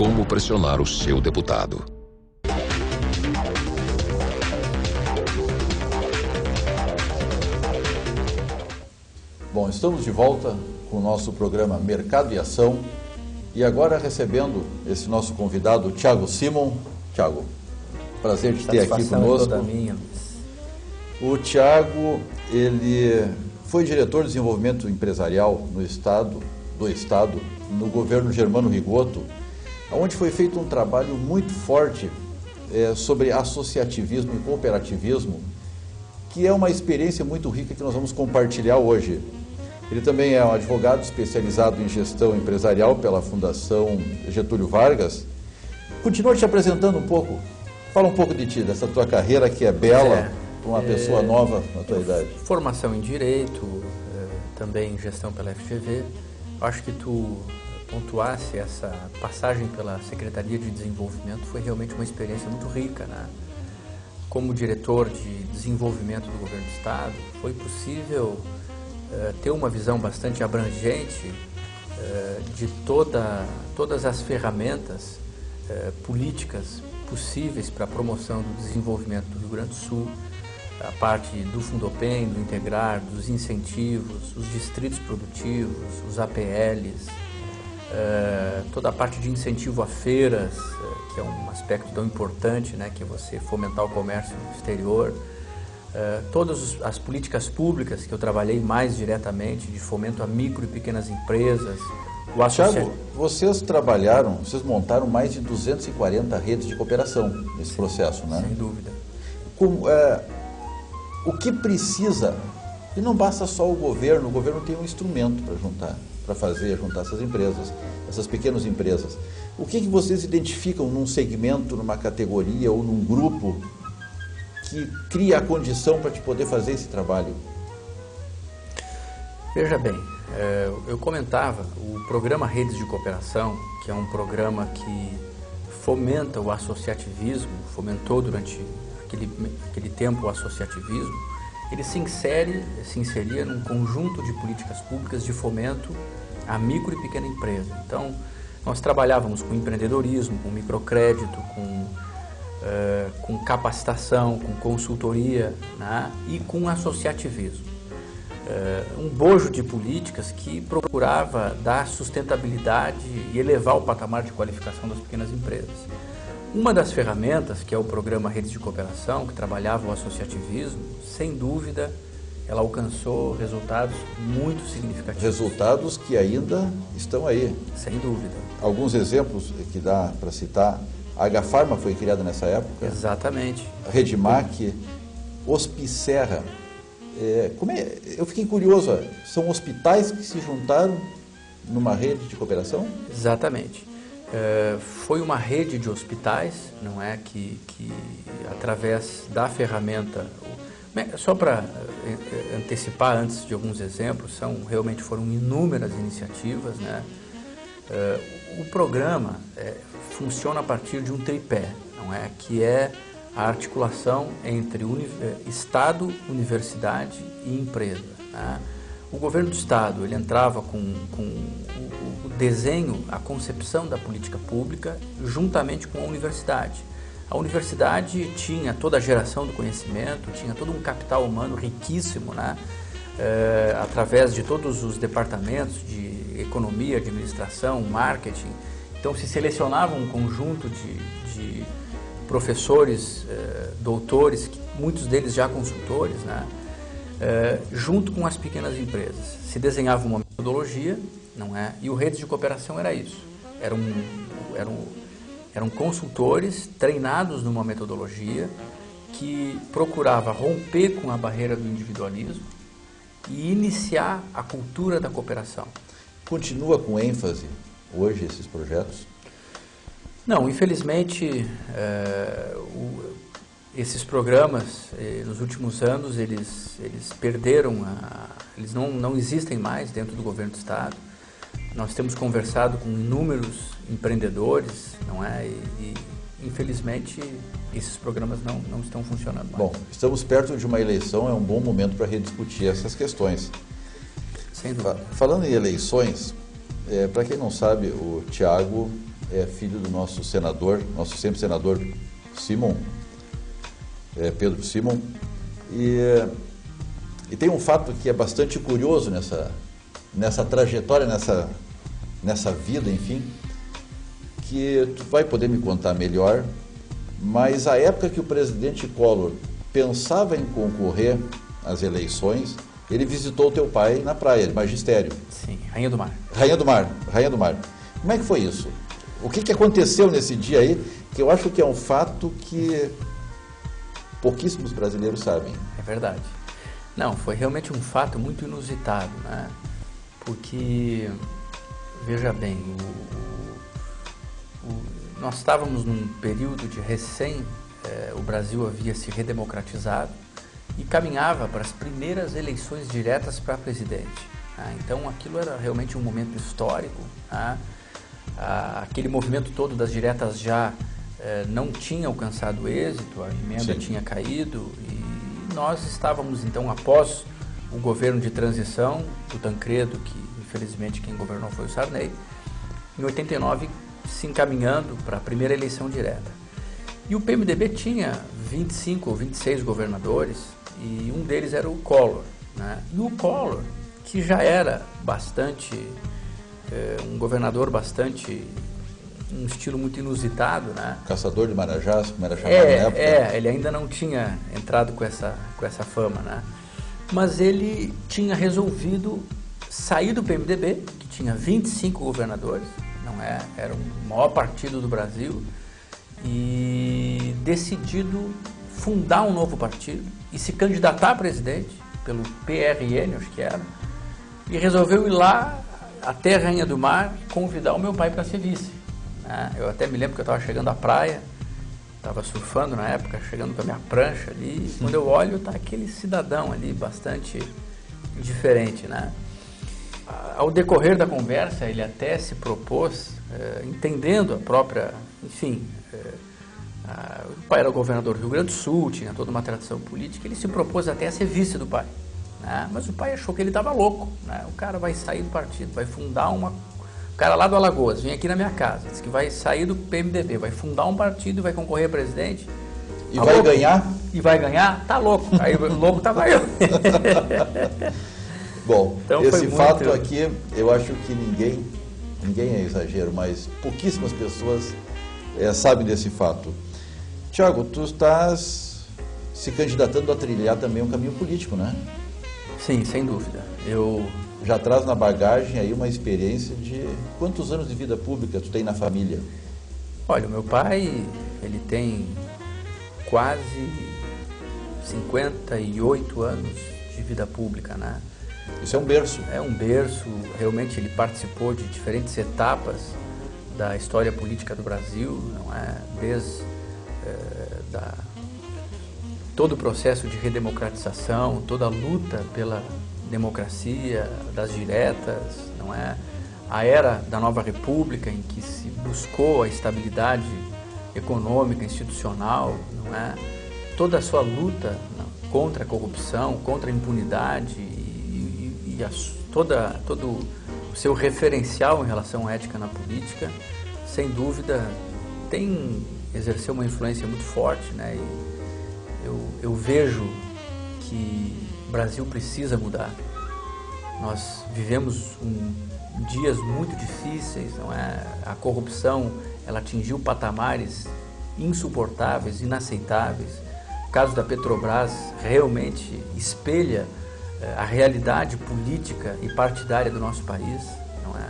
como pressionar o seu deputado. Bom, estamos de volta com o nosso programa Mercado e Ação e agora recebendo esse nosso convidado, Thiago Simon. Thiago, prazer de ter aqui conosco. Toda minha. O Thiago, ele foi diretor de desenvolvimento empresarial no estado, no governo Germano Rigoto, onde foi feito um trabalho muito forte sobre associativismo e cooperativismo, que é uma experiência muito rica que nós vamos compartilhar hoje. Ele também é um advogado especializado em gestão empresarial pela Fundação Getúlio Vargas. Continua te apresentando um pouco. Fala um pouco de ti, dessa tua carreira que é bela, para uma pessoa nova na tua idade. Formação em Direito, também em Gestão pela FGV. Acho que tu pontuasse essa passagem pela Secretaria de Desenvolvimento foi realmente uma experiência muito rica, né? Como diretor de desenvolvimento do governo do Estado, foi possível ter uma visão bastante abrangente de todas as ferramentas políticas possíveis para a promoção do desenvolvimento do Rio Grande do Sul, a parte do Fundopem, do Integrar, dos incentivos, os distritos produtivos, os APLs, toda a parte de incentivo a feiras, que é um aspecto tão importante, né, que é você fomentar o comércio no exterior, todas as políticas públicas que eu trabalhei mais diretamente, de fomento a micro e pequenas empresas. Thiago, vocês montaram mais de 240 redes de cooperação nesse processo, né? Sem dúvida. O que precisa, e não basta só o governo tem um instrumento para juntar essas empresas, essas pequenas empresas. O que vocês identificam num segmento, numa categoria ou num grupo que cria a condição para te poder fazer esse trabalho? Veja bem, eu comentava o programa Redes de Cooperação, que é um programa que fomenta o associativismo, fomentou durante aquele tempo o associativismo. Ele se inseria num conjunto de políticas públicas de fomento à micro e pequena empresa. Então, nós trabalhávamos com empreendedorismo, com microcrédito, com capacitação, com consultoria, né, e com associativismo. Um bojo de políticas que procurava dar sustentabilidade e elevar o patamar de qualificação das pequenas empresas. Uma das ferramentas, que é o programa Redes de Cooperação, que trabalhava o associativismo, sem dúvida, ela alcançou resultados muito significativos. Resultados que ainda estão aí. Sem dúvida. Alguns exemplos que dá para citar. A H-Pharma foi criada nessa época. Exatamente. A Redmac, Hospicerra. Eu fiquei curioso, são hospitais que se juntaram numa rede de cooperação? Exatamente. Foi uma rede de hospitais, não é, que através da ferramenta, só para antecipar antes de alguns exemplos, realmente foram inúmeras iniciativas, né? O programa funciona a partir de um tripé, não é, que é a articulação entre Estado, universidade e empresa, né? O governo do Estado ele entrava com o desenho, a concepção da política pública juntamente com a universidade. A universidade tinha toda a geração do conhecimento, tinha todo um capital humano riquíssimo, né? Através de todos os departamentos de economia, administração, marketing. Então se selecionava um conjunto de professores, doutores, muitos deles já consultores, né? Junto com as pequenas empresas. Se desenhava uma metodologia, não é? E o Redes de Cooperação era isso. Eram consultores treinados numa metodologia que procurava romper com a barreira do individualismo e iniciar a cultura da cooperação. Continua com ênfase hoje esses projetos? Não, infelizmente, esses programas, nos últimos anos, eles perderam, eles não existem mais dentro do governo do Estado. Nós temos conversado com inúmeros empreendedores, não é? E infelizmente, esses programas não estão funcionando mais. Bom, estamos perto de uma eleição, é um bom momento para rediscutir essas questões. Sem dúvida. Falando em eleições, para quem não sabe, o Thiago é filho do nosso senador, nosso sempre senador Simon, Pedro Simon, e tem um fato que é bastante curioso nessa trajetória, nessa vida, enfim, que tu vai poder me contar melhor, mas a época que o presidente Collor pensava em concorrer às eleições, ele visitou o teu pai na praia, de Magistério. Sim, Rainha do Mar. Rainha do Mar, Rainha do Mar. Como é que foi isso? O que aconteceu nesse dia aí, que eu acho que é um fato que pouquíssimos brasileiros sabem. É verdade. Não, foi realmente um fato muito inusitado, né? Porque, veja bem, nós estávamos num período de o Brasil havia se redemocratizado e caminhava para as primeiras eleições diretas para presidente. Né? Então aquilo era realmente um momento histórico. Né? Aquele movimento todo das diretas já não tinha alcançado êxito, a emenda tinha caído e nós estávamos então após o governo de transição do Tancredo, que infelizmente quem governou foi o Sarney, em 89 se encaminhando para a primeira eleição direta. E o PMDB tinha 25 ou 26 governadores e um deles era o Collor. Né? E o Collor, que já era um governador bastante, um estilo muito inusitado, né? Caçador de marajás, como era chamado na época. Ele ainda não tinha entrado com essa fama, né? Mas ele tinha resolvido sair do PMDB, que tinha 25 governadores, era o maior partido do Brasil, e decidido fundar um novo partido e se candidatar a presidente pelo PRN, acho que era, e resolveu ir lá até Rainha do Mar convidar o meu pai para ser vice. Né? Eu até me lembro que eu estava chegando à praia, estava surfando na época, chegando com a minha prancha ali, e quando eu olho, está aquele cidadão ali bastante diferente, né? Ao decorrer da conversa, ele até se propôs, entendendo a própria, enfim, o pai era o governador do Rio Grande do Sul, tinha toda uma tradição política, ele se propôs até a ser vice do pai. Né? Mas o pai achou que ele estava louco. Né? O cara vai sair do partido, vai fundar o cara lá do Alagoas, vem aqui na minha casa, diz que vai sair do PMDB, vai fundar um partido e vai concorrer a presidente. E vai ganhar? E vai ganhar? Tá louco. Aí o louco tava eu. Bom, então, esse fato aqui, eu acho que ninguém é exagero, mas pouquíssimas pessoas sabem desse fato. Tiago, tu estás se candidatando a trilhar também um caminho político, né? Sim, sem dúvida. Eu já traz na bagagem aí uma experiência de quantos anos de vida pública tu tem na família? Olha, o meu pai, ele tem quase 58 anos de vida pública, né? Isso é um berço. É um berço, realmente ele participou de diferentes etapas da história política do Brasil, não é? Desde todo o processo de redemocratização, toda a luta pela democracia, das diretas, não é? A era da nova república em que se buscou a estabilidade econômica, institucional, não é? Toda a sua luta contra a corrupção, contra a impunidade e todo o seu referencial em relação à ética na política, sem dúvida, exerceu uma influência muito forte, né? E eu vejo que o Brasil precisa mudar. Nós vivemos dias muito difíceis, não é? A corrupção, ela atingiu patamares insuportáveis, inaceitáveis. O caso da Petrobras realmente espelha a realidade política e partidária do nosso país, não é?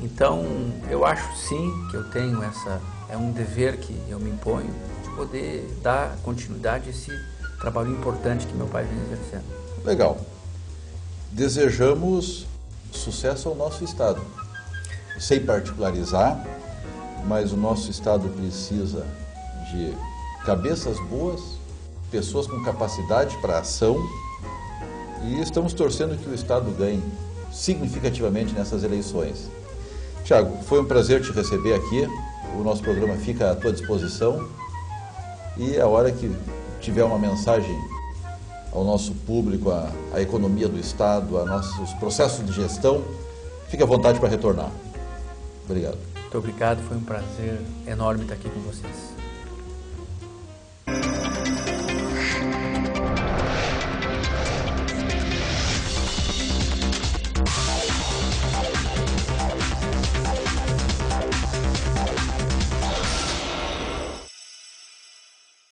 Então, eu acho sim que eu tenho é um dever que eu me imponho de poder dar continuidade a esse trabalho importante que meu pai vem exercendo. Legal. Desejamos sucesso ao nosso Estado. Sem particularizar, mas o nosso Estado precisa de cabeças boas, pessoas com capacidade para ação, e estamos torcendo que o Estado ganhe significativamente nessas eleições. Tiago, foi um prazer te receber aqui. O nosso programa fica à tua disposição e a hora que tiver uma mensagem ao nosso público, à economia do Estado, a nossos processos de gestão, fique à vontade para retornar. Obrigado. Muito obrigado, foi um prazer enorme estar aqui com vocês.